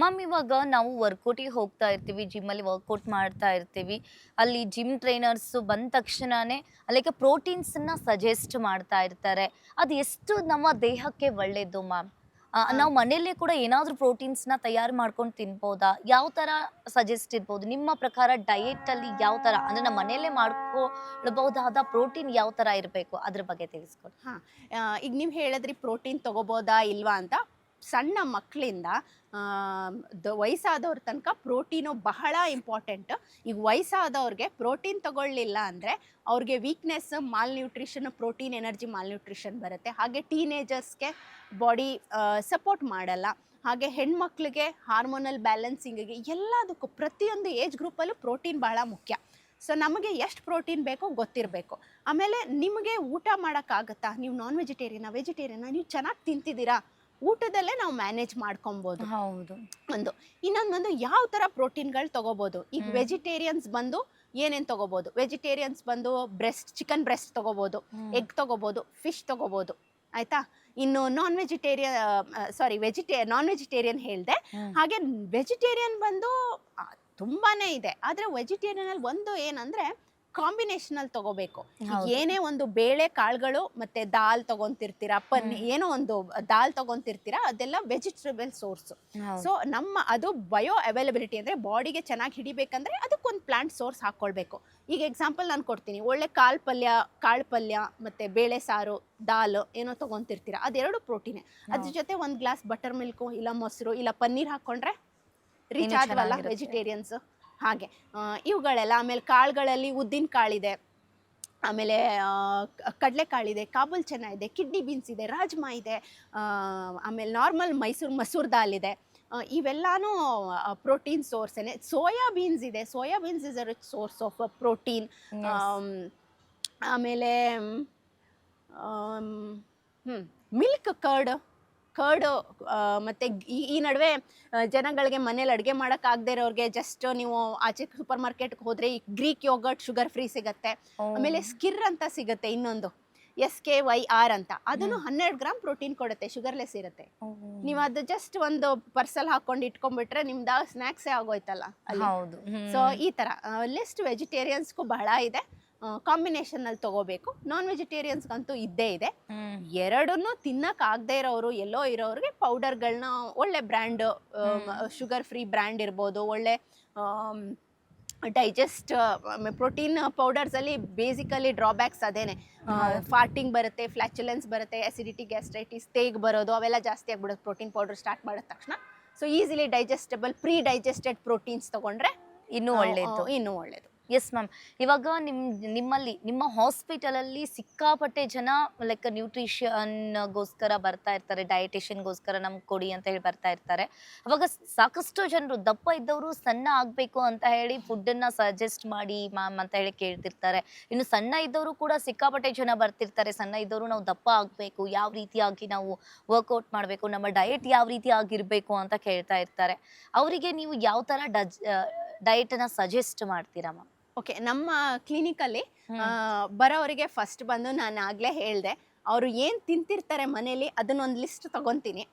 Ma'am ಇವಾಗ ನಾವು ವರ್ಕೌಟಿಗೆ ಹೋಗ್ತಾ ಇರ್ತೀವಿ, ಜಿಮ್ಮಲ್ಲಿ ವರ್ಕೌಟ್ ಮಾಡ್ತಾ ಇರ್ತೀವಿ. ಅಲ್ಲಿ ಜಿಮ್ ಟ್ರೈನರ್ಸ್ ಬಂದ ತಕ್ಷಣನೇ ಲೈಕ್ ಪ್ರೋಟೀನ್ಸನ್ನ ಸಜೆಸ್ಟ್ ಮಾಡ್ತಾ ಇರ್ತಾರೆ. ಅದು ಎಷ್ಟು ನಮ್ಮ ದೇಹಕ್ಕೆ ಒಳ್ಳೇದು ಮ್ಯಾಮ್? ಆ, ನಾವು ಮನೆಯಲ್ಲೇ ಕೂಡ ಏನಾದರೂ ಪ್ರೋಟೀನ್ಸ್‌ನ ತಯಾರು ಮಾಡ್ಕೊಂಡು ತಿನ್ಬೋದಾ? ಯಾವ ಥರ ಸಜೆಸ್ಟ್ ಇರ್ಬೋದು? ನಿಮ್ಮ ಪ್ರಕಾರ ಡಯೆಟಲ್ಲಿ ಯಾವ ಥರ ಅಂದ್ರೆ ನಮ್ಮ ಮನೆಯಲ್ಲೇ ಮಾಡ್ಕೊಳ್ಬಹುದಾದ ಪ್ರೋಟೀನ್ ಯಾವ ಥರ ಇರಬೇಕು? ಅದ್ರ ಬಗ್ಗೆ ತಿಳಿಸ್ಕೊಡಿ. ಹಾ ಈಗ ನೀವು ಹೇಳಿದ್ರಿ ಪ್ರೋಟೀನ್ ತಗೋಬೋದಾ ಇಲ್ವಾ ಅಂತ. ಸಣ್ಣ ಮಕ್ಕಳಿಂದ ವಯಸ್ಸಾದವ್ರ ತನಕ ಪ್ರೋಟೀನು ಬಹಳ ಇಂಪಾರ್ಟೆಂಟ್. ಈಗ ವಯಸ್ಸಾದವ್ರಿಗೆ ಪ್ರೋಟೀನ್ ತಗೊಳ್ಳಿಲ್ಲ ಅಂದರೆ ಅವ್ರಿಗೆ weakness, mall nutrition, protein energy mall nutrition ಬರುತ್ತೆ. ಹಾಗೆ ಟೀನೇಜರ್ಸ್ಗೆ ಬಾಡಿ ಸಪೋರ್ಟ್ ಮಾಡಲ್ಲ. ಹಾಗೆ ಹೆಣ್ಮಕ್ಳಿಗೆ ಹಾರ್ಮೋನಲ್ ಬ್ಯಾಲೆನ್ಸಿಂಗಿಗೆ ಎಲ್ಲದಕ್ಕೂ ಪ್ರತಿಯೊಂದು ಏಜ್ ಗ್ರೂಪಲ್ಲೂ ಪ್ರೋಟೀನ್ ಬಹಳ ಮುಖ್ಯ. ಸೊ ನಮಗೆ ಎಷ್ಟು ಪ್ರೋಟೀನ್ ಬೇಕೋ ಗೊತ್ತಿರಬೇಕು. ಆಮೇಲೆ ನಿಮಗೆ ಊಟ ಮಾಡೋಕ್ಕಾಗತ್ತಾ, ನೀವು ನಾನ್ ವೆಜಿಟೇರಿಯನಾ, ನೀವು ಚೆನ್ನಾಗಿ ತಿಂತಿದ್ದೀರಾ, ಊಟದಲ್ಲೇ ನಾವು ಮ್ಯಾನೇಜ್ ಮಾಡ್ಕೊಬೋದು. ಹೌದು. ಇನ್ನೊಂದು ಯಾವ ಥರ ಪ್ರೋಟೀನ್ಗಳು ತೊಗೋಬೋದು. ಈಗ ವೆಜಿಟೇರಿಯನ್ಸ್ ಬಂದು ಏನೇನು ತೊಗೋಬೋದು? ವೆಜಿಟೇರಿಯನ್ಸ್ ಬಂದು ಚಿಕನ್ ಬ್ರೆಸ್ಟ್ ತೊಗೋಬೋದು, ಎಗ್ ತೊಗೋಬೋದು, ಫಿಶ್ ತೊಗೋಬೋದು. ಆಯಿತಾ? ಇನ್ನು ನಾನ್ ವೆಜಿಟೇರಿಯನ್ ಹೇಳಿದೆ. ಹಾಗೆ ವೆಜಿಟೇರಿಯನ್ ಬಂದು ತುಂಬಾ ಇದೆ. ಆದರೆ ವೆಜಿಟೇರಿಯನಲ್ಲಿ ಒಂದು ಏನಂದರೆ ಕಾಂಬಿನೇಷನಲ್ಲಿ ತೊಗೋಬೇಕು. ಏನೇ ಒಂದು ಬೇಳೆ ಕಾಳುಗಳು ಮತ್ತು ದಾಲ್ ತೊಗೊತಿರ್ತೀರಾ, ಏನೋ ಒಂದು ದಾಲ್ ತೊಗೊತಿರ್ತೀರಾ, ಅದೆಲ್ಲ ವೆಜಿಟೇಬಲ್ ಸೋರ್ಸು. ಸೊ ಅದು ಬಯೋ ಅವೈಲಬಿಲಿಟಿ ಅಂದರೆ ಬಾಡಿಗೆ ಚೆನ್ನಾಗಿ ಹಿಡಿಬೇಕಂದ್ರೆ ಅದಕ್ಕೊಂದು ಪ್ಲಾಂಟ್ ಸೋರ್ಸ್ ಹಾಕ್ಕೊಳ್ಬೇಕು. ಈಗ ಎಕ್ಸಾಂಪಲ್ ನಾನು ಕೊಡ್ತೀನಿ. ಒಳ್ಳೆ ಕಾಳು ಪಲ್ಯ ಮತ್ತು ಬೇಳೆ ಸಾರು, ದಾಲ್ ಏನೋ ತೊಗೊತಿರ್ತೀರಾ, ಅದೆರಡು ಪ್ರೋಟೀನೇ. ಅದ್ರ ಜೊತೆ ಒಂದು ಗ್ಲಾಸ್ ಬಟರ್ ಮಿಲ್ಕು ಇಲ್ಲ ಮೊಸರು ಇಲ್ಲ ಪನ್ನೀರ್ ಹಾಕ್ಕೊಂಡ್ರೆ ರಿಚ್ ಆದ್ವಲ್ಲ ವೆಜಿಟೇರಿಯನ್ಸ್. ಹಾಗೆ ಇವುಗಳೆಲ್ಲ. ಆಮೇಲೆ ಕಾಳುಗಳಲ್ಲಿ ಉದ್ದಿನ ಕಾಳಿದೆ, ಆಮೇಲೆ ಕಡಲೆಕಾಳಿದೆ, ಕಾಬೂಲ್ ಚೆನ್ನ ಇದೆ, ಕಿಡ್ನಿ ಬೀನ್ಸ್ ಇದೆ, ರಾಜ್ಮಾ ಇದೆ, ಆಮೇಲೆ ನಾರ್ಮಲ್ ಮಸೂರ್ ದಾಲ್ ಇದೆ. ಇವೆಲ್ಲನೂ ಪ್ರೋಟೀನ್ ಸೋರ್ಸೇನೆ. ಸೋಯಾ ಬೀನ್ಸ್ ಇದೆ. Soya beans is a rich source of protein. ಆಮೇಲೆ ಮಿಲ್ಕ್ ಕರ್ಡು ಮತ್ತು ಈ ನಡುವೆ ಜನಗಳಿಗೆ ಮನೇಲಿ ಅಡುಗೆ ಮಾಡೋಕ್ಕಾಗದೇ ಇರೋರಿಗೆ ಜಸ್ಟ್ ನೀವು ಆಚೆ ಸೂಪರ್ ಮಾರ್ಕೆಟ್ಗೆ ಹೋದರೆ ಈ ಗ್ರೀಕ್ ಯೋಗರ್ಟ್ ಶುಗರ್ ಫ್ರೀ ಸಿಗುತ್ತೆ. ಆಮೇಲೆ ಸ್ಕಿರ್ ಅಂತ ಸಿಗುತ್ತೆ, ಇನ್ನೊಂದು SKYR ಅಂತ. ಅದನ್ನು 12 ಗ್ರಾಮ್ ಪ್ರೋಟೀನ್ ಕೊಡುತ್ತೆ, ಶುಗರ್ಲೆಸ್ ಇರುತ್ತೆ. ನೀವು ಅದು ಜಸ್ಟ್ ಒಂದು ಪರ್ಸಲ್ ಹಾಕೊಂಡು ಇಟ್ಕೊಂಡ್ಬಿಟ್ರೆ ನಿಮ್ದು ಸ್ನ್ಯಾಕ್ಸೇ ಆಗೋಯ್ತಲ್ಲ ಅಲ್ಲಿ. ಸೊ ಈ ಥರ ಲಿಸ್ಟ್ ವೆಜಿಟೇರಿಯನ್ಸ್ಗೂ ಬಹಳ ಇದೆ. ಕಾಂಬಿನೇಷನಲ್ಲಿ ತಗೋಬೇಕು. ನಾನ್ ವೆಜಿಟೇರಿಯನ್ಸ್ಗಂತೂ ಇದ್ದೇ ಇದೆ. ಎರಡನ್ನೂ ತಿನ್ನಕ್ಕಾಗದೇ ಇರೋರು, ಎಲ್ಲೋ ಇರೋರಿಗೆ ಪೌಡರ್ಗಳನ್ನ ಒಳ್ಳೆ ಬ್ರ್ಯಾಂಡ್, ಶುಗರ್ ಫ್ರೀ ಬ್ರ್ಯಾಂಡ್ ಇರ್ಬೋದು, ಒಳ್ಳೆ ಡೈಜೆಸ್ಟ್ ಪ್ರೋಟೀನ್ ಪೌಡರ್ಸಲ್ಲಿ ಬೇಸಿಕಲಿ ಡ್ರಾಬ್ಯಾಕ್ಸ್ ಅದೇನೆ. ಫಾರ್ಟಿಂಗ್ ಬರುತ್ತೆ, ಫ್ಲ್ಯಾಚುಲೆನ್ಸ್ ಬರುತ್ತೆ, ಅಸಿಡಿಟಿ, ಗ್ಯಾಸ್ಟ್ರೈಟಿಸ್, ತೇಗ್ ಬರೋದು ಅವೆಲ್ಲ ಜಾಸ್ತಿ ಆಗ್ಬಿಡುತ್ತೆ ಪ್ರೋಟೀನ್ ಪೌಡರ್ ಸ್ಟಾರ್ಟ್ ಮಾಡಿದ ತಕ್ಷಣ. So easily digestible pre digested proteins ತೊಗೊಂಡ್ರೆ ಇನ್ನೂ ಒಳ್ಳೆಯದು. Yes ma'am. ಇವಾಗ ನಿಮ್ಮಲ್ಲಿ ನಿಮ್ಮ ಹಾಸ್ಪಿಟಲಲ್ಲಿ ಸಿಕ್ಕಾಪಟ್ಟೆ ಜನ ಲೈಕ್ ನ್ಯೂಟ್ರಿಷನ್ಗೋಸ್ಕರ ಬರ್ತಾ ಇರ್ತಾರೆ, ಡಯಟಿಷಿಯನ್ಗೋಸ್ಕರ ನಮ್ಗೆ ಕೊಡಿ ಅಂತ ಹೇಳಿ ಬರ್ತಾ ಇರ್ತಾರೆ. ಅವಾಗ ಸಾಕಷ್ಟು ಜನರು ದಪ್ಪ ಇದ್ದವರು ಸಣ್ಣ ಆಗಬೇಕು ಅಂತ ಹೇಳಿ ಫುಡ್ಡನ್ನು ಸಜೆಸ್ಟ್ ಮಾಡಿ ಮ್ಯಾಮ್ ಅಂತ ಹೇಳಿ ಕೇಳ್ತಿರ್ತಾರೆ. ಇನ್ನು ಸಣ್ಣ ಇದ್ದವರು ಕೂಡ ಸಿಕ್ಕಾಪಟ್ಟೆ ಜನ ಬರ್ತಿರ್ತಾರೆ. ಸಣ್ಣ ಇದ್ದವರು ನಾವು ದಪ್ಪ ಆಗಬೇಕು, ಯಾವ ರೀತಿಯಾಗಿ ನಾವು ವರ್ಕೌಟ್ ಮಾಡಬೇಕು, ನಮ್ಮ ಡಯಟ್ ಯಾವ ರೀತಿ ಆಗಿರಬೇಕು ಅಂತ ಕೇಳ್ತಾ ಇರ್ತಾರೆ. ಅವರಿಗೆ ನೀವು ಯಾವ ಥರ ಡಯಟನ್ನು ಸಜೆಸ್ಟ್ ಮಾಡ್ತೀರಾ ಮ್ಯಾಮ್? ಓಕೆ, ನಮ್ಮ ಕ್ಲಿನಿಕಲ್ಲಿ ಬರೋವರಿಗೆ ಫಸ್ಟ್ ಬಂದು ನಾನು ಆಗಲೇ ಹೇಳಿದೆ, ಅವರು ಏನು ತಿಂತಿರ್ತಾರೆ ಮನೇಲಿ ಅದನ್ನೊಂದು ಲಿಸ್ಟ್ ತಗೊತೀನಿ.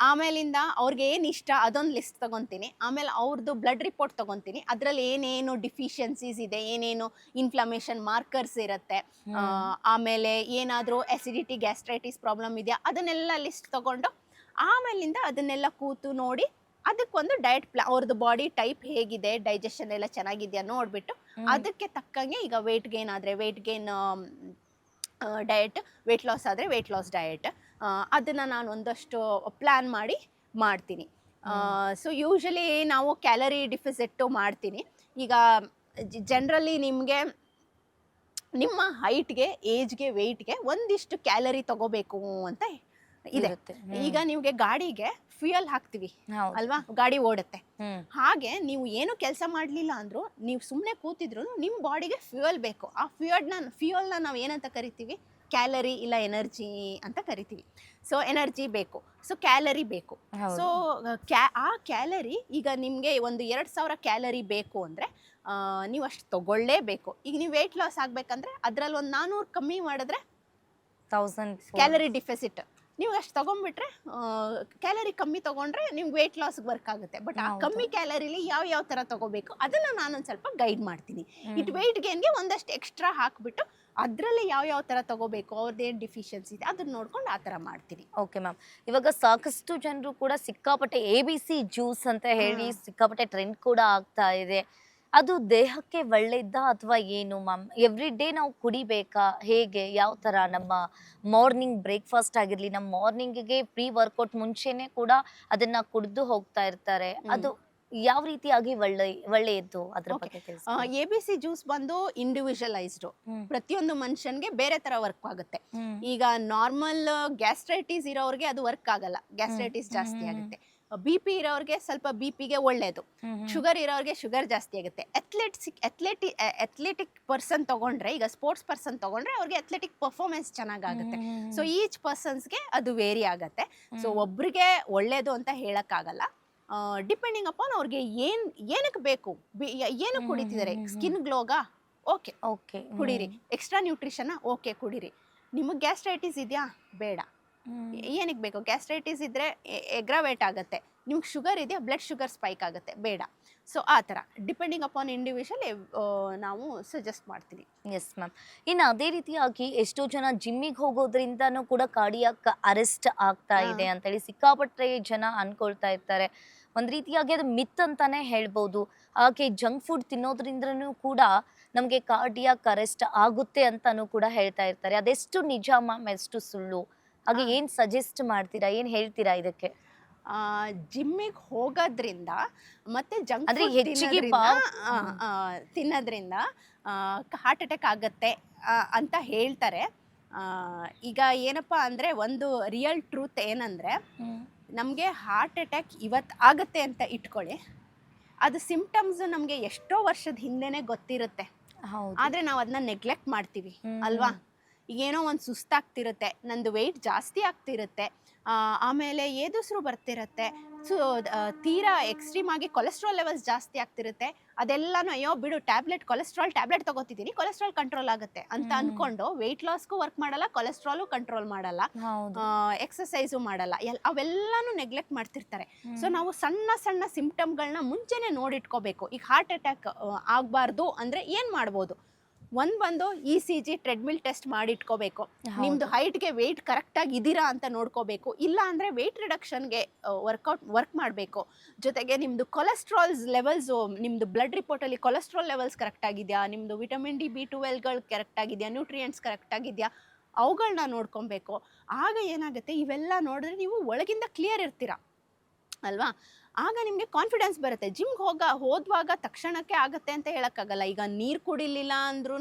ಆಮೇಲಿಂದ ಅವ್ರಿಗೆ ಏನು ಇಷ್ಟ ಅದೊಂದು ಲಿಸ್ಟ್ ತಗೊತೀನಿ. ಆಮೇಲೆ ಅವ್ರದ್ದು ಬ್ಲಡ್ ರಿಪೋರ್ಟ್ ತಗೊತೀನಿ. ಅದರಲ್ಲಿ ಏನೇನು ಡಿಫಿಷಿಯನ್ಸೀಸ್ ಇದೆ, ಏನೇನು ಇನ್ಫ್ಲಮೇಷನ್ ಮಾರ್ಕರ್ಸ್ ಇರುತ್ತೆ, ಆಮೇಲೆ ಏನಾದರೂ ಅಸಿಡಿಟಿ, ಗ್ಯಾಸ್ಟ್ರೈಟಿಸ್ ಪ್ರಾಬ್ಲಮ್ ಇದೆಯಾ ಅದನ್ನೆಲ್ಲ ಲಿಸ್ಟ್ ತಗೊಂಡು ಆಮೇಲಿಂದ ಅದನ್ನೆಲ್ಲ ಕೂತು ನೋಡಿ ಅದಕ್ಕೊಂದು ಡಯಟ್ ಅವ್ರದ್ದು ಬಾಡಿ ಟೈಪ್ ಹೇಗಿದೆ, ಡೈಜೆಷನ್ ಎಲ್ಲ ಚೆನ್ನಾಗಿದೆಯಾ ನೋಡಿಬಿಟ್ಟು ಅದಕ್ಕೆ ತಕ್ಕಂಗೆ, ಈಗ ವೆಯ್ಟ್ ಗೇನ್ ಆದರೆ weight gain diet, weight loss ಆದರೆ ವೆಯ್ಟ್ ಲಾಸ್ ಡಯಟ್, ಅದನ್ನು ನಾನು ಒಂದಷ್ಟು ಪ್ಲ್ಯಾನ್ ಮಾಡ್ತೀನಿ. ಸೊ ಯೂಶಲಿ ನಾವು ಕ್ಯಾಲರಿ ಡಿಫಿಸಿಟ್ಟು ಮಾಡ್ತೀನಿ. ಈಗ ಜನರಲಿ ನಿಮಗೆ ನಿಮ್ಮ ಹೈಟ್ಗೆ, ಏಜ್ಗೆ, ವೆಯ್ಟ್ಗೆ ಒಂದಿಷ್ಟು ಕ್ಯಾಲರಿ ತಗೋಬೇಕು ಅಂತ ಇದೆ. ಈಗ ನಿಮಗೆ ಗಾಡಿಗೆ ಫ್ಯೂಯಲ್ ಹಾಕ್ತಿವಿ ಅಲ್ವಾ, ಗಾಡಿ ಓಡುತ್ತೆ. ಹಾಗೆ ನೀವು ಏನು ಕೆಲಸ ಮಾಡಲಿಲ್ಲ ಅಂದ್ರೂ, ನೀವು ಸುಮ್ಮನೆ ಕೂತಿದ್ರು ನಿಮ್ಮ ಬಾಡಿಗೆ ಫ್ಯೂಯಲ್ ಬೇಕು. ಆ ಫ್ಯೂಯಲ್ನ ನಾವು ಏನಂತ ಕರಿತೀವಿ? ಕ್ಯಾಲರಿ ಇಲ್ಲ ಎನರ್ಜಿ ಅಂತ ಕರಿತೀವಿ. ಸೊ ಎನರ್ಜಿ ಬೇಕು, ಸೊ ಕ್ಯಾಲರಿ ಬೇಕು. ಸೊ ಆ ಕ್ಯಾಲರಿ ಈಗ ನಿಮಗೆ ಒಂದು 2000 ಕ್ಯಾಲರಿ ಬೇಕು ಅಂದರೆ ನೀವು ಅಷ್ಟು ತಗೊಳ್ಳೇಬೇಕು. ಈಗ ನೀವು ವೆಯ್ಟ್ ಲಾಸ್ ಆಗಬೇಕಂದ್ರೆ ಅದರಲ್ಲಿ ಒಂದು 400 ಕಮ್ಮಿ ಮಾಡಿದ್ರೆ 1000 ಕ್ಯಾಲರಿ ಡಿಫಿಸಿಟ್ ನೀವು ಅಷ್ಟು ತಗೊಂಡ್ಬಿಟ್ರೆ ಕ್ಯಾಲರಿ ಕಮ್ಮಿ ತಗೊಂಡ್ರೆ ನಿಮ್ಗೆ ವೆಯ್ಟ್ ಲಾಸ್ಗೆ ವರ್ಕ್ ಆಗುತ್ತೆ. ಬಟ್ ಆ ಕಮ್ಮಿ ಕ್ಯಾಲರಿಲಿ ಯಾವ ಥರ ತಗೋಬೇಕು ಅದನ್ನ ನಾನೊಂದು ಸ್ವಲ್ಪ ಗೈಡ್ ಮಾಡ್ತೀನಿ. ಇಟ್ ವೆಯ್ಟ್ ಗೇನ್ಗೆ ಒಂದಷ್ಟು ಎಕ್ಸ್ಟ್ರಾ ಹಾಕ್ಬಿಟ್ಟು ಅದರಲ್ಲಿ ಯಾವ ಥರ ತಗೋಬೇಕು, ಅವ್ರದ್ದೇನು ಡಿಫಿಷಿಯನ್ಸಿ ಇದೆ ಅದನ್ನ ನೋಡ್ಕೊಂಡು ಆ ಥರ ಮಾಡ್ತೀನಿ. ಓಕೆ ಮ್ಯಾಮ್, ಇವಾಗ ಸಾಕಷ್ಟು ಜನರು ಕೂಡ ಸಿಕ್ಕಾಪಟ್ಟೆ ABC ಜ್ಯೂಸ್ ಅಂತ ಹೇಳಿ ಸಿಕ್ಕಾಪಟ್ಟೆ ಟ್ರೆಂಡ್ ಕೂಡ ಆಗ್ತಾ ಇದೆ. ಅದು ದೇಹಕ್ಕೆ ಒಳ್ಳೆಯದಾ ಅಥವಾ ಏನು ಮ್ಯಾಮ್? ಎವ್ರಿ ಡೇ ನಾವು ಕುಡಿಬೇಕಾ? ಹೇಗೆ, ಯಾವ ಥರ? ನಮ್ಮ ಮಾರ್ನಿಂಗ್ ಬ್ರೇಕ್ಫಾಸ್ಟ್ ಆಗಿರಲಿ, ನಮ್ಮ ಮಾರ್ನಿಂಗಿಗೆ ಪ್ರೀ ವರ್ಕೌಟ್ ಮುಂಚೆನೆ ಕೂಡ ಅದನ್ನ ಕುಡಿದು ಹೋಗ್ತಾ ಇರ್ತಾರೆ. ಅದು ಯಾವ ರೀತಿಯಾಗಿ ಒಳ್ಳೆಯದು ಅದ್ರ ಬಗ್ಗೆ ತಿಳಿಸಿ. ABC ಜ್ಯೂಸ್ ಬಂದು ಇಂಡಿವಿಜುವಲೈಸ್ಡ್, ಪ್ರತಿಯೊಂದು ಮನುಷ್ಯನ್ಗೆ ಬೇರೆ ತರ ವರ್ಕ್ ಆಗುತ್ತೆ. ಈಗ ನಾರ್ಮಲ್ ಗ್ಯಾಸ್ಟ್ರೈಟಿಸ್ ಇರೋರಿಗೆ ಅದು ವರ್ಕ್ ಆಗಲ್ಲ, ಗ್ಯಾಸ್ಟ್ರೈಟಿಸ್ ಜಾಸ್ತಿ ಆಗುತ್ತೆ. BP ಇರೋರಿಗೆ ಸ್ವಲ್ಪ BPಗೆ ಒಳ್ಳೇದು, ಶುಗರ್ ಇರೋರಿಗೆ ಶುಗರ್ ಜಾಸ್ತಿ ಆಗುತ್ತೆ. ಅಥ್ಲೆಟಿಕ್ ಪರ್ಸನ್ ತಗೊಂಡ್ರೆ, ಈಗ ಸ್ಪೋರ್ಟ್ಸ್ ಪರ್ಸನ್ ತಗೊಂಡ್ರೆ ಅವ್ರಿಗೆ ಅಥ್ಲೆಟಿಕ್ ಪರ್ಫಾರ್ಮೆನ್ಸ್ ಚೆನ್ನಾಗಾಗುತ್ತೆ. ಸೊ ಈಚ್ ಪರ್ಸನ್ಸ್ಗೆ ಅದು ವೇರಿ ಆಗುತ್ತೆ. ಸೊ ಒಬ್ರಿಗೆ ಒಳ್ಳೇದು ಅಂತ ಹೇಳಕ್ಕಾಗಲ್ಲ. ಡಿಪೆಂಡಿಂಗ್ ಅಪಾನ್ ಅವ್ರಿಗೆ ಏನಕ್ಕೆ ಬೇಕು, ಏನು ಕುಡಿತಿದ್ದಾರೆ. ಸ್ಕಿನ್ ಗ್ಲೋಗಾ, ಓಕೆ ಓಕೆ ಕುಡೀರಿ. ಎಕ್ಸ್ಟ್ರಾ ನ್ಯೂಟ್ರಿಷನ್, ಓಕೆ ಕುಡೀರಿ. ನಿಮಗೆ ಗ್ಯಾಸ್ಟ್ರೈಟಿಸ್ ಇದೆಯಾ, ಬೇಡ. ಏನಕ್ಕೆ ಬೇಕು? ಗ್ಯಾಸ್ಟ್ರೈಟಿಸ್ ಇದ್ರೆ ಎಗ್ರಾವೇಟ್ ಆಗುತ್ತೆ. ನಿಮ್ಗೆ ಶುಗರ್ ಇದೆಯಾ, ಬ್ಲಡ್ ಶುಗರ್ ಸ್ಪೈಕ್ ಆಗುತ್ತೆ, ಬೇಡ. ಸೊ ಆ ಥರ ಡಿಪೆಂಡಿಂಗ್ ಅಪಾನ್ ಇಂಡಿವಿಜುವಲ್ ನಾವು ಸಜೆಸ್ಟ್ ಮಾಡ್ತೀವಿ. Yes ma'am. ಇನ್ನು ಅದೇ ರೀತಿಯಾಗಿ ಎಷ್ಟೋ ಜನ ಜಿಮ್ಮಿಗೆ ಹೋಗೋದ್ರಿಂದನೂ ಕೂಡ ಕಾರ್ಡಿಯಾಕ್ ಅರೆಸ್ಟ್ ಆಗ್ತಾ ಇದೆ ಅಂತೇಳಿ ಸಿಕ್ಕಾಪಟ್ಟೆ ಜನ ಅನ್ಕೊಳ್ತಾ ಇರ್ತಾರೆ. ಒಂದು ರೀತಿಯಾಗಿ ಅದು ಮಿತ್ ಅಂತಾನೆ ಹೇಳ್ಬೋದು. ಹಾಗೆ ಜಂಕ್ ಫುಡ್ ತಿನ್ನೋದ್ರಿಂದನೂ ಕೂಡ ನಮಗೆ ಕಾರ್ಡಿಯಾಕ್ ಅರೆಸ್ಟ್ ಆಗುತ್ತೆ ಅಂತಾನೂ ಕೂಡ ಹೇಳ್ತಾ ಇರ್ತಾರೆ. ಅದೆಷ್ಟು ನಿಜ ಮ್ಯಾಮ್, ಎಷ್ಟು ಸುಳ್ಳು? ಹಾಗೆ ಏನು ಸಜೆಸ್ಟ್ ಮಾಡ್ತೀರಾ, ಏನು ಹೇಳ್ತೀರಾ ಇದಕ್ಕೆ? ಜಿಮ್ಮಿಗೆ ಹೋಗೋದ್ರಿಂದ ಮತ್ತೆ ಜಂಕ್ ಅಂದ್ರೆ ಫುಡ್ ಹೆಚ್ಚಿಗೆ ತಿನ್ನೋದ್ರಿಂದ ಹಾರ್ಟ್ ಅಟ್ಯಾಕ್ ಆಗತ್ತೆ ಅಂತ ಹೇಳ್ತಾರೆ. ಈಗ ಏನಪ್ಪ ಅಂದರೆ, ಒಂದು ರಿಯಲ್ ಟ್ರೂತ್ ಏನಂದರೆ, ನಮಗೆ ಹಾರ್ಟ್ ಅಟ್ಯಾಕ್ ಇವತ್ತು ಆಗತ್ತೆ ಅಂತ ಇಟ್ಕೊಳ್ಳಿ, ಅದು ಸಿಂಪ್ಟಮ್ಸ್ ನಮಗೆ ಎಷ್ಟೋ ವರ್ಷದ ಹಿಂದೆನೇ ಗೊತ್ತಿರುತ್ತೆ. ಆದರೆ ನಾವು ಅದನ್ನ ನೆಗ್ಲೆಕ್ಟ್ ಮಾಡ್ತೀವಿ ಅಲ್ವಾ? ಏನೋ ಒಂದು ಸುಸ್ತಾಗ್ತಿರುತ್ತೆ, ನಂದು ವೆಯ್ಟ್ ಜಾಸ್ತಿ ಆಗ್ತಿರುತ್ತೆ, ಆಮೇಲೆ ಏದುಸಿರು ಬರ್ತಿರುತ್ತೆ, ಸೊ ತೀರಾ ಎಕ್ಸ್ಟ್ರೀಮ್ ಆಗಿ ಕೊಲೆಸ್ಟ್ರಾಲ್ ಲೆವೆಲ್ಸ್ ಜಾಸ್ತಿ ಆಗ್ತಿರುತ್ತೆ. ಅದೆಲ್ಲನೂ ಅಯ್ಯೋ ಬಿಡು, ಕೊಲೆಸ್ಟ್ರಾಲ್ ಟ್ಯಾಬ್ಲೆಟ್ ತಗೋತಿದ್ದೀನಿ, ಕೊಲೆಸ್ಟ್ರಾಲ್ ಕಂಟ್ರೋಲ್ ಆಗುತ್ತೆ ಅಂತ ಅನ್ಕೊಂಡು ವೆಯ್ಟ್ ಲಾಸ್ಗೂ ವರ್ಕ್ ಮಾಡಲ್ಲ, ಕೊಲೆಸ್ಟ್ರಾಲು ಕಂಟ್ರೋಲ್ ಮಾಡಲ್ಲ, ಎಕ್ಸಸೈಸು ಮಾಡಲ್ಲ, ಅವೆಲ್ಲಾನು ನೆಗ್ಲೆಕ್ಟ್ ಮಾಡ್ತಿರ್ತಾರೆ. ಸೊ ನಾವು ಸಣ್ಣ ಸಣ್ಣ ಸಿಂಪ್ಟಮ್ಗಳನ್ನ ಮುಂಚೆನೆ ನೋಡಿಟ್ಕೋಬೇಕು. ಈಗ ಹಾರ್ಟ್ ಅಟ್ಯಾಕ್ ಆಗಬಾರ್ದು ಅಂದರೆ ಏನು ಮಾಡ್ಬೋದು? ಬಂದು ECG ಟ್ರೆಡ್ಮಿಲ್ ಟೆಸ್ಟ್ ಮಾಡಿಟ್ಕೋಬೇಕು. ನಿಮ್ಮದು ಹೈಟ್ಗೆ ವೆಯ್ಟ್ ಕರೆಕ್ಟಾಗಿ ಇದ್ದೀರಾ ಅಂತ ನೋಡ್ಕೋಬೇಕು. ಇಲ್ಲ ಅಂದರೆ ವೆಯ್ಟ್ ರಿಡಕ್ಷನ್ಗೆ ವರ್ಕ್ ಮಾಡಬೇಕು. ಜೊತೆಗೆ ನಿಮ್ಮದು ಕೊಲೆಸ್ಟ್ರಾಲ್ಸ್ ಲೆವೆಲ್ಸು, ನಿಮ್ಮದು ಬ್ಲಡ್ ರಿಪೋರ್ಟಲ್ಲಿ ಕೊಲೆಸ್ಟ್ರಾಲ್ ಲೆವೆಲ್ಸ್ ಕರೆಕ್ಟಾಗಿದೆಯಾ, ನಿಮ್ಮದು ವಿಟಮಿನ್ D B12ಗಳು ಕರೆಕ್ಟಾಗಿದೆಯಾ, ನ್ಯೂಟ್ರಿಯೆಂಟ್ಸ್ ಕರೆಕ್ಟಾಗಿದೆಯಾ, ಅವುಗಳನ್ನ ನೋಡ್ಕೊಬೇಕು. ಆಗ ಏನಾಗುತ್ತೆ, ಇವೆಲ್ಲ ನೋಡಿದ್ರೆ ನೀವು ಒಳಗಿಂದ ಕ್ಲಿಯರ್ ಇರ್ತೀರಾ ಅಲ್ವಾ? ಆಗ ನಿಮಗೆ ಕಾನ್ಫಿಡೆನ್ಸ್ ಬರುತ್ತೆ. ಜಿಮ್ಗೆ ಹೋದ್ವಾಗ ತಕ್ಷಣಕ್ಕೆ ಆಗುತ್ತೆ ಅಂತ ಹೇಳೋಕ್ಕಾಗಲ್ಲ. ಈಗ ನೀರು ಕುಡಿಲಿಲ್ಲ ಅಂದ್ರೂ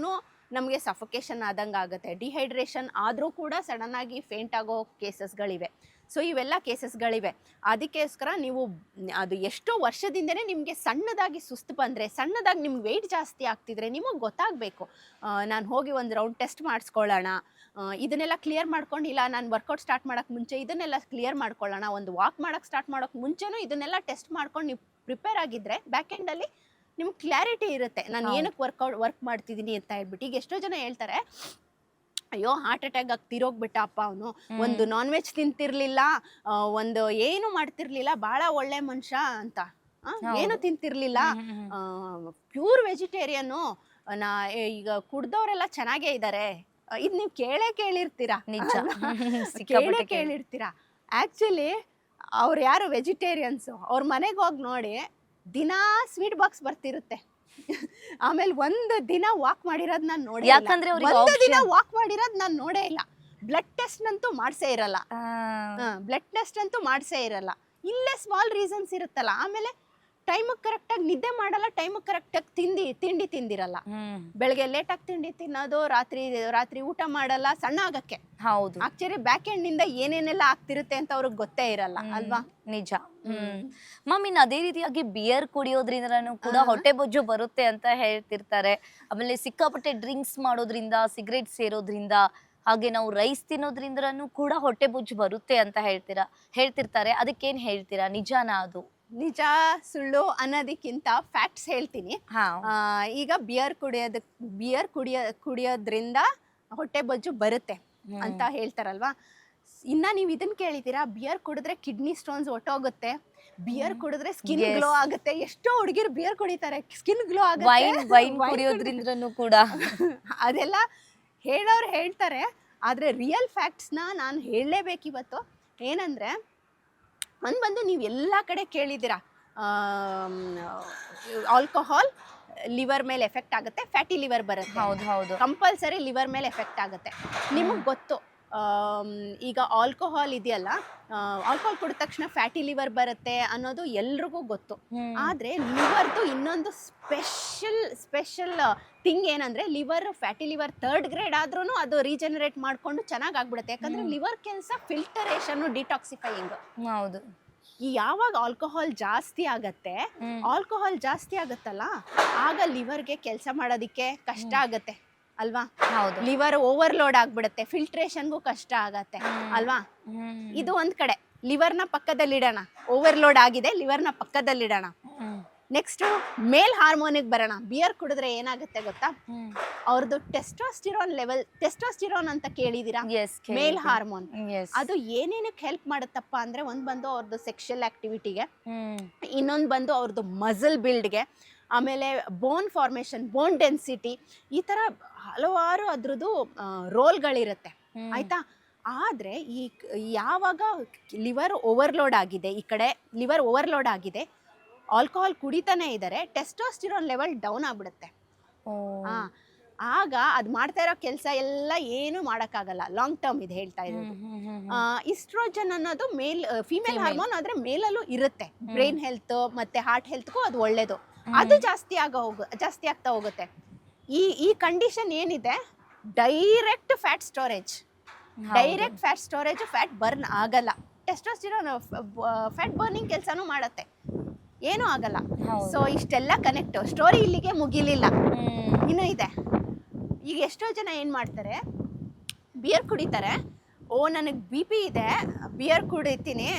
ನಮಗೆ ಸಫೊಕೇಶನ್ ಆದಂಗೆ ಆಗುತ್ತೆ, ಡಿಹೈಡ್ರೇಷನ್ ಆದರೂ ಕೂಡ ಸಡನ್ನಾಗಿ ಫೇಂಟ್ ಆಗೋ ಕೇಸಸ್ಗಳಿವೆ. ಸೊ ಇವೆಲ್ಲ ಕೇಸಸ್ಗಳಿವೆ. ಅದಕ್ಕೋಸ್ಕರ ನೀವು ಅದು ಎಷ್ಟೋ ವರ್ಷದಿಂದನೇ ನಿಮಗೆ ಸಣ್ಣದಾಗಿ ಸುಸ್ತು ಬಂದರೆ, ಸಣ್ಣದಾಗಿ ನಿಮ್ಗೆ ವೆಯ್ಟ್ ಜಾಸ್ತಿ ಆಗ್ತಿದ್ರೆ ನಿಮಗೆ ಗೊತ್ತಾಗಬೇಕು, ನಾನು ಹೋಗಿ ಒಂದು ರೌಂಡ್ ಟೆಸ್ಟ್ ಮಾಡಿಸ್ಕೊಳ್ಳೋಣ, ಇದನ್ನೆಲ್ಲ ಕ್ಲಿಯರ್ ಮಾಡ್ಕೊಂಡು, ಇಲ್ಲ ನಾನು ವರ್ಕೌಟ್ ಸ್ಟಾರ್ಟ್ ಮಾಡೋಕ್ಕೆ ಮುಂಚೆ ಇದನ್ನೆಲ್ಲ ಕ್ಲಿಯರ್ ಮಾಡ್ಕೊಳ್ಳೋಣ, ಒಂದು ವಾಕ್ ಮಾಡೋಕ್ಕೆ ಸ್ಟಾರ್ಟ್ ಮಾಡೋಕ್ಕೆ ಮುಂಚೆನೂ ಇದನ್ನೆಲ್ಲ ಟೆಸ್ಟ್ ಮಾಡ್ಕೊಂಡು ನೀವು ಪ್ರಿಪೇರ್ ಆಗಿದ್ದರೆ ಬ್ಯಾಕ್ ಎಂಡಲ್ಲಿ ನಿಮ್ಗೆ ಕ್ಲಾರಿಟಿ ಇರುತ್ತೆ, ನಾನು ಏನಕ್ಕೆ ವರ್ಕ್ ಮಾಡ್ತಿದ್ದೀನಿ ಅಂತ ಹೇಳ್ಬಿಟ್ಟು. ಈಗ ಎಷ್ಟೋ ಜನ ಹೇಳ್ತಾರೆ, ಅಯ್ಯೋ ಹಾರ್ಟ್ ಅಟ್ಯಾಕ್ ಆಗಿ ತೀರೋಗ್ಬಿಟ್ಟಪ್ಪ ಅವನು, ಒಂದು ನಾನ್ ವೆಜ್ ತಿಂತಿರ್ಲಿಲ್ಲ, ಒಂದು ಏನು ಮಾಡ್ತಿರ್ಲಿಲ್ಲ, ಭಾಳ ಒಳ್ಳೆ ಮನುಷ್ಯ ಅಂತ, ಏನು ತಿಂತಿರ್ಲಿಲ್ಲ, ಪ್ಯೂರ್ ವೆಜಿಟೇರಿಯನ್ನು, ಈಗ ಕುಡ್ದವರೆಲ್ಲ ಚೆನ್ನಾಗೇ ಇದ್ದಾರೆ. ಇದು ನೀವು ಕೇಳಿರ್ತೀರಾ, ಕೇಳಿರ್ತೀರಾ. ಆ್ಯಕ್ಚುಲಿ ಅವ್ರು ಯಾರು ವೆಜಿಟೇರಿಯನ್ಸು, ಅವ್ರ ಮನೆಗೆ ಹೋಗಿ ನೋಡಿ, ದಿನಾ ಸ್ವೀಟ್ ಬಾಕ್ಸ್ ಬರ್ತಿರುತ್ತೆ. ಆಮೇಲೆ ಒಂದು ದಿನ ವಾಕ್ ಮಾಡಿರೋದು ನಾನು ನೋಡಿ, ಯಾಕಂದ್ರೆ ಒಂದು ದಿನ ವಾಕ್ ಮಾಡಿರೋದು ನಾನು ನೋಡೇ ಇಲ್ಲ. ಬ್ಲಡ್ ಟೆಸ್ಟ್ ಅಂತೂ ಮಾಡಿಸೇ ಇರಲ್ಲ, ಇಲ್ಲೇ ಸ್ಮಾಲ್ ರೀಸನ್ಸ್ ಇರುತ್ತಲ್ಲ. ಆಮೇಲೆ ಟೈಮಿಗೆ ಕರೆಕ್ಟಾಗಿ ನಿದ್ದೆ ಮಾಡಲ್ಲ, ಟೈಮಿಗೆ ಕರೆಕ್ಟಾಗಿ ತಿಂಡಿ ತಿಂದಿರಲ್ಲ, ಬೆಳಗ್ಗೆ ಲೇಟಾಗಿ ತಿಂಡಿ ತಿನ್ನೋದು, ರಾತ್ರಿ ಊಟ ಮಾಡಲ್ಲ, ಸಣ್ಣ ಆಗಕ್ಕೆ. ಹೌದು, ಆಕ್ಚುಲಿ ಬ್ಯಾಕ್ ಎಂಡ್ ನಿಂದ ಏನೇನೆಲ್ಲ ಆಗ್ತಿರುತ್ತೆ ಅಂತ ಅವ್ರಿಗೆ ಗೊತ್ತೇ ಇರಲ್ಲ ಅಲ್ವಾ? ನಿಜ. ಮ್ಯಾಮ್, ಇನ್ನು ಅದೇ ರೀತಿಯಾಗಿ ಬಿಯರ್ ಕುಡಿಯೋದ್ರಿಂದನೂ ಕೂಡ ಹೊಟ್ಟೆ ಬೊಜ್ಜು ಬರುತ್ತೆ ಅಂತ ಹೇಳ್ತಿರ್ತಾರೆ. ಆಮೇಲೆ ಸಿಕ್ಕಾಪಟ್ಟೆ ಡ್ರಿಂಕ್ಸ್ ಮಾಡೋದ್ರಿಂದ, ಸಿಗರೇಟ್ ಸೇರೋದ್ರಿಂದ, ಹಾಗೆ ನಾವು ರೈಸ್ ತಿನ್ನೋದ್ರಿಂದನೂ ಕೂಡ ಹೊಟ್ಟೆ ಬೊಜ್ಜು ಬರುತ್ತೆ ಅಂತ ಹೇಳ್ತಿರ್ತಾರೆ. ಅದಕ್ಕೇನು ಹೇಳ್ತೀರಾ, ನಿಜಾನಾ ಅದು? ನಿಜ ಸುಳ್ಳು ಅನ್ನೋದಕ್ಕಿಂತ ಫ್ಯಾಕ್ಟ್ಸ್ ಹೇಳ್ತೀನಿ. ಈಗ ಬಿಯರ್ ಕುಡಿಯೋದ್ರಿಂದ ಹೊಟ್ಟೆ ಬೊಜ್ಜು ಬರುತ್ತೆ ಅಂತ ಹೇಳ್ತಾರಲ್ವಾ? ಇನ್ನ ನೀವು ಇದನ್ನ ಕೇಳಿದ್ದೀರಾ, ಬಿಯರ್ ಕುಡಿದ್ರೆ ಕಿಡ್ನಿ ಸ್ಟೋನ್ಸ್ ಹೊಟ್ಟೋಗುತ್ತೆ, ಬಿಯರ್ ಕುಡಿದ್ರೆ ಸ್ಕಿನ್ ಗ್ಲೋ ಆಗುತ್ತೆ. ಎಷ್ಟೋ ಹುಡುಗಿರು ಬಿಯರ್ ಕುಡಿತಾರೆ, ಸ್ಕಿನ್ ಗ್ಲೋ ಆಗುತ್ತೆ. ವೈನ್ ಕುಡಿಯೋದ್ರಿಂದನೂ ಕೂಡ ಅದೆಲ್ಲ ಹೇಳೋರು ಹೇಳ್ತಾರೆ, ಆದ್ರೆ ರಿಯಲ್ ಫ್ಯಾಕ್ಟ್ಸ್ನ ನಾನು ಹೇಳಲೇಬೇಕು ಇವತ್ತು. ಏನಂದ್ರೆ ಬಂದು ನೀವು ಎಲ್ಲ ಕಡೆ ಕೇಳಿದ್ದೀರಾ, ಆಲ್ಕೋಹಾಲ್ ಲಿವರ್ ಮೇಲೆ ಎಫೆಕ್ಟ್ ಆಗುತ್ತೆ, ಫ್ಯಾಟಿ ಲಿವರ್ ಬರುತ್ತೆ. ಹೌದು ಕಂಪಲ್ಸರಿ ಲಿವರ್ ಮೇಲೆ ಎಫೆಕ್ಟ್ ಆಗುತ್ತೆ. ನಿಮಗೆ ಗೊತ್ತು, ಈಗ ಆಲ್ಕೋಹಾಲ್ ಇದೆಯಲ್ಲ, ಆಲ್ಕೋಹಾಲ್ ಕುಡಿದ ತಕ್ಷಣ ಫ್ಯಾಟಿ ಲಿವರ್ ಬರುತ್ತೆ ಅನ್ನೋದು ಎಲ್ರಿಗೂ ಗೊತ್ತು. ಆದರೆ ಲಿವರ್ದು ಇನ್ನೊಂದು ಸ್ಪೆಷಲ್ ಥಿಂಗ್ ಏನಂದ್ರೆ, liver fatty liver 3rd grade ಆದ್ರೂ ಅದು ರೀಜನರೇಟ್ ಮಾಡ್ಕೊಂಡು ಚೆನ್ನಾಗಿ ಆಗ್ಬಿಡುತ್ತೆ. ಯಾಕಂದ್ರೆ ಲಿವರ್ ಕೆಲಸ ಫಿಲ್ಟರೇಷನ್, ಡಿಟಾಕ್ಸಿಫೈಯಿಂಗ್. ಹೌದು. ಯಾವಾಗ ಆಲ್ಕೋಹಾಲ್ ಜಾಸ್ತಿ ಆಗುತ್ತಲ್ಲ, ಆಗ ಲಿವರ್ಗೆ ಕೆಲಸ ಮಾಡೋದಕ್ಕೆ ಕಷ್ಟ ಆಗತ್ತೆ ಅಲ್ವಾ? ಲಿವರ್ ಓವರ್ಲೋಡ್ ಆಗ್ಬಿಡುತ್ತೆ, ಫಿಲ್ಟ್ರೇಷನ್ಗೂ ಕಷ್ಟ ಆಗತ್ತೆ ಅಲ್ವಾ? ಇದು ಒಂದ್ ಕಡೆ. ಲಿವರ್ನ ಪಕ್ಕದಲ್ಲಿಡೋಣ, ಓವರ್ಲೋಡ್ ಆಗಿದೆ, ಲಿವರ್ನ ಪಕ್ಕದಲ್ಲಿಡೋಣ. ನೆಕ್ಸ್ಟ್ ಮೇಲ್ ಹಾರ್ಮೋನಿಗೆ ಬರೋಣ. ಬಿಯರ್ ಕುಡಿದ್ರೆ ಏನಾಗುತ್ತೆ ಗೊತ್ತಾ? ಅವ್ರದ್ದು ಟೆಸ್ಟೋಸ್ಟಿರೋನ್ ಅಂತ ಕೇಳಿದೀರಾ? ಮೇಲ್ ಹಾರ್ಮೋನ್. ಅದು ಏನೇನಕ್ಕೆ ಹೆಲ್ಪ್ ಮಾಡುತ್ತಪ್ಪ ಅಂದ್ರೆ, ಒಂದ್ ಬಂದು ಅವ್ರದ್ದು ಸೆಕ್ಷುಯಲ್ ಆಕ್ಟಿವಿಟಿಗೆ, ಇನ್ನೊಂದು ಬಂದು ಅವ್ರದ್ದು ಮಸಲ್ ಬಿಲ್ಡ್ಗೆ, ಆಮೇಲೆ ಬೋನ್ ಫಾರ್ಮೇಷನ್, ಬೋನ್ ಡೆನ್ಸಿಟಿ, ಈ ತರ ಹಲವಾರು ಅದ್ರದ್ದು ರೋಲ್ಗಳಿರುತ್ತೆ ಆಯ್ತಾ. ಆದ್ರೆ ಈ ಯಾವಾಗ ಲಿವರ್ ಓವರ್ಲೋಡ್ ಆಗಿದೆ, ಈ ಕಡೆ ಲಿವರ್ ಓವರ್ಲೋಡ್ ಆಗಿದೆ, ಆಲ್ಕೋಹಾಲ್ ಕುಡಿತಾನೆ ಇದ್ದಾರೆ, ಟೆಸ್ಟೋಸ್ಟಿರೋನ್ ಲೆವೆಲ್ ಡೌನ್ ಆಗ್ಬಿಡುತ್ತೆ. ಆಗ ಅದು ಮಾಡ್ತಾ ಇರೋ ಕೆಲಸ ಎಲ್ಲ ಏನು ಮಾಡೋಕ್ಕಾಗಲ್ಲ. ಲಾಂಗ್ ಟರ್ಮ್ ಇದು ಹೇಳ್ತಾ ಇರೋದು. ಇಸ್ಟ್ರೋಜನ್ ಅನ್ನೋದು ಫಿಮೇಲ್ ಹಾರ್ಮೋನ್, ಆದ್ರೆ ಮೇಲಲ್ಲೂ ಇರುತ್ತೆ. ಬ್ರೈನ್ ಹೆಲ್ತ್ ಮತ್ತೆ ಹಾರ್ಟ್ ಹೆಲ್ತ್ಗೂ ಅದು ಒಳ್ಳೇದು. ಅದು ಜಾಸ್ತಿ ಆಗ್ತಾ ಹೋಗುತ್ತೆ. ಈ ಕಂಡೀಷನ್ ಏನಿದೆ, direct fat storage, fat burn ಆಗಲ್ಲ. ಟೆಸ್ಟೋಸ್ಟಿರೋನ್ ಫ್ಯಾಟ್ ಬರ್ನಿಂಗ್ ಕೆಲಸನೂ ಮಾಡುತ್ತೆ, ಏನೂ ಆಗಲ್ಲ. ಸೊ ಇಷ್ಟೆಲ್ಲ ಕನೆಕ್ಟ್. ಸ್ಟೋರಿ ಇಲ್ಲಿಗೆ ಮುಗಿಲಿಲ್ಲ, ಇನ್ನೂ ಇದೆ. ಈಗ ಎಷ್ಟೋ ಜನ ಏನು ಮಾಡ್ತಾರೆ, ಬಿಯರ್ ಕುಡಿತಾರೆ, ನನಗೆ BP ಇದೆ, ಬಿಯರ್ ಕುಡಿತೀನಿ,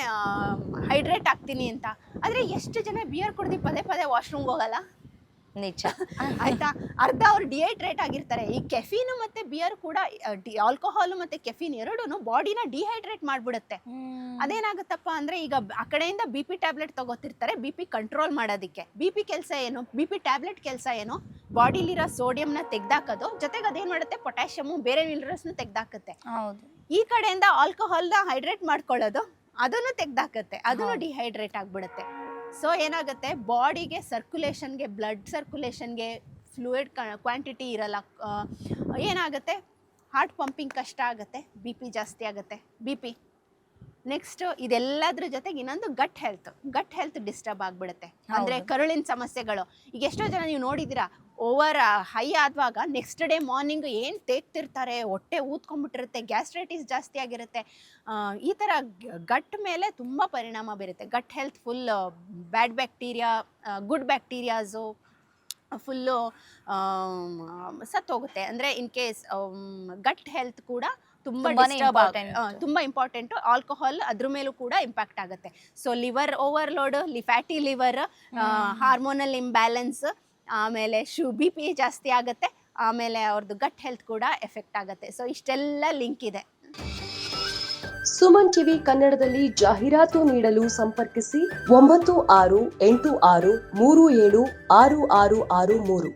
ಹೈಡ್ರೇಟ್ ಆಗ್ತೀನಿ ಅಂತ. ಆದರೆ ಎಷ್ಟು ಜನ ಬಿಯರ್ ಕುಡ್ದು ಪದೇ ವಾಶ್ರೂಮ್ಗೆ ಹೋಗಲ್ಲ? ನಿಜ ಆಯ್ತಾ. ಅರ್ಧ ಅವ್ರು ಡಿಹೈಡ್ರೇಟ್ ಆಗಿರ್ತಾರೆ. ಈ ಕೆಫೀನು ಮತ್ತೆ ಬಿಯರ್ ಕೂಡ, ಆಲ್ಕೋಹಾಲ್ ಮತ್ತೆ ಕೆಫೀನ್ ಎರಡೂ ಬಾಡಿನ ಡಿಹೈಡ್ರೇಟ್ ಮಾಡ್ಬಿಡುತ್ತೆ. ಅದೇನಾಗುತ್ತಪ್ಪ ಅಂದ್ರೆ, ಈಗ ಆ ಕಡೆಯಿಂದ BP ಟ್ಯಾಬ್ಲೆಟ್ ತಗೋತಿರ್ತಾರೆ, BP ಕಂಟ್ರೋಲ್ ಮಾಡೋದಕ್ಕೆ. BP ಕೆಲಸ ಏನು? BP ಟ್ಯಾಬ್ಲೆಟ್ ಕೆಲಸ ಏನು? ಬಾಡಿಲಿರೋ ಸೋಡಿಯಂನ ತೆಗ್ದಾಕೋದು, ಜೊತೆಗೆ ಅದೇನ್ ಮಾಡುತ್ತೆ, ಪೊಟ್ಯಾಷಿಯಮು, ಬೇರೆ ಮಿನರಲ್ಸ್ನ ತೆಗ್ದಾಕತ್ತೆ. ಈ ಕಡೆಯಿಂದ ಆಲ್ಕೋಹಾಲ್ನ ಹೈಡ್ರೇಟ್ ಮಾಡ್ಕೊಳ್ಳೋದು, ಅದನ್ನು ತೆಗ್ದಾಕತ್ತೆ, ಅದನ್ನು ಡಿಹೈಡ್ರೇಟ್ ಆಗ್ಬಿಡುತ್ತೆ. ಸೊ ಏನಾಗುತ್ತೆ, ಬಾಡಿಗೆ ಸರ್ಕ್ಯುಲೇಷನ್ಗೆ, ಬ್ಲಡ್ ಸರ್ಕ್ಯುಲೇಷನ್ಗೆ ಫ್ಲೂಯಿಡ್ ಕ್ವಾಂಟಿಟಿ ಇರಲ್ಲ. ಏನಾಗುತ್ತೆ, ಹಾರ್ಟ್ ಪಂಪಿಂಗ್ ಕಷ್ಟ ಆಗುತ್ತೆ, BP ಜಾಸ್ತಿ ಆಗುತ್ತೆ. BP ನೆಕ್ಸ್ಟ್ ಇದೆಲ್ಲದ್ರ ಜೊತೆಗೆ ಇನ್ನೊಂದು ಗಟ್ ಹೆಲ್ತ್ ಡಿಸ್ಟರ್ಬ್ ಆಗ್ಬಿಡುತ್ತೆ. ಅಂದ್ರೆ ಕರುಳಿನ ಸಮಸ್ಯೆಗಳು. ಈಗ ಎಷ್ಟೋ ಜನ ನೀವು ನೋಡಿದ್ದೀರಾ, ಓವರ್ ಹೈ ಆದಾಗ ನೆಕ್ಸ್ಟ್ ಡೇ ಮಾರ್ನಿಂಗ್ ಏನು ತೇಗ್ತಿರ್ತಾರೆ, ಹೊಟ್ಟೆ ಊದ್ಕೊಂಡ್ಬಿಟ್ಟಿರುತ್ತೆ, ಗ್ಯಾಸ್ಟ್ರೈಟಿಸ್ ಜಾಸ್ತಿ ಆಗಿರುತ್ತೆ. ಈ ಥರ ಗಟ್ ಮೇಲೆ ತುಂಬ ಪರಿಣಾಮ ಬೀರುತ್ತೆ. ಗಟ್ ಹೆಲ್ತ್ ಫುಲ್ ಬ್ಯಾಡ್ ಬ್ಯಾಕ್ಟೀರಿಯಾ, ಗುಡ್ ಬ್ಯಾಕ್ಟೀರಿಯಾಸು ಫುಲ್ಲು ಸತ್ತೋಗುತ್ತೆ. ಅಂದರೆ ಇನ್ ಕೇಸ್ ಗಟ್ ಹೆಲ್ತ್ ಕೂಡ ತುಂಬ ಇಂಪಾರ್ಟೆಂಟು. ಆಲ್ಕೋಹಾಲ್ ಅದ್ರ ಮೇಲೂ ಕೂಡ ಇಂಪ್ಯಾಕ್ಟ್ ಆಗುತ್ತೆ. So liver overload, fatty liver, hormonal imbalance, ಆಮೇಲೆ BP ಜಾಸ್ತಿ ಆಗುತ್ತೆ, ಆಮೇಲೆ ಅವ್ರದ್ದು ಗಟ್ ಹೆಲ್ತ್ ಕೂಡ ಎಫೆಕ್ಟ್ ಆಗುತ್ತೆ. ಸೊ ಇಷ್ಟೆಲ್ಲ ಲಿಂಕ್ ಇದೆ. ಸುಮನ್ ಟಿವಿ ಕನ್ನಡದಲ್ಲಿ ಜಾಹೀರಾತು ನೀಡಲು ಸಂಪರ್ಕಿಸಿ 9686376663.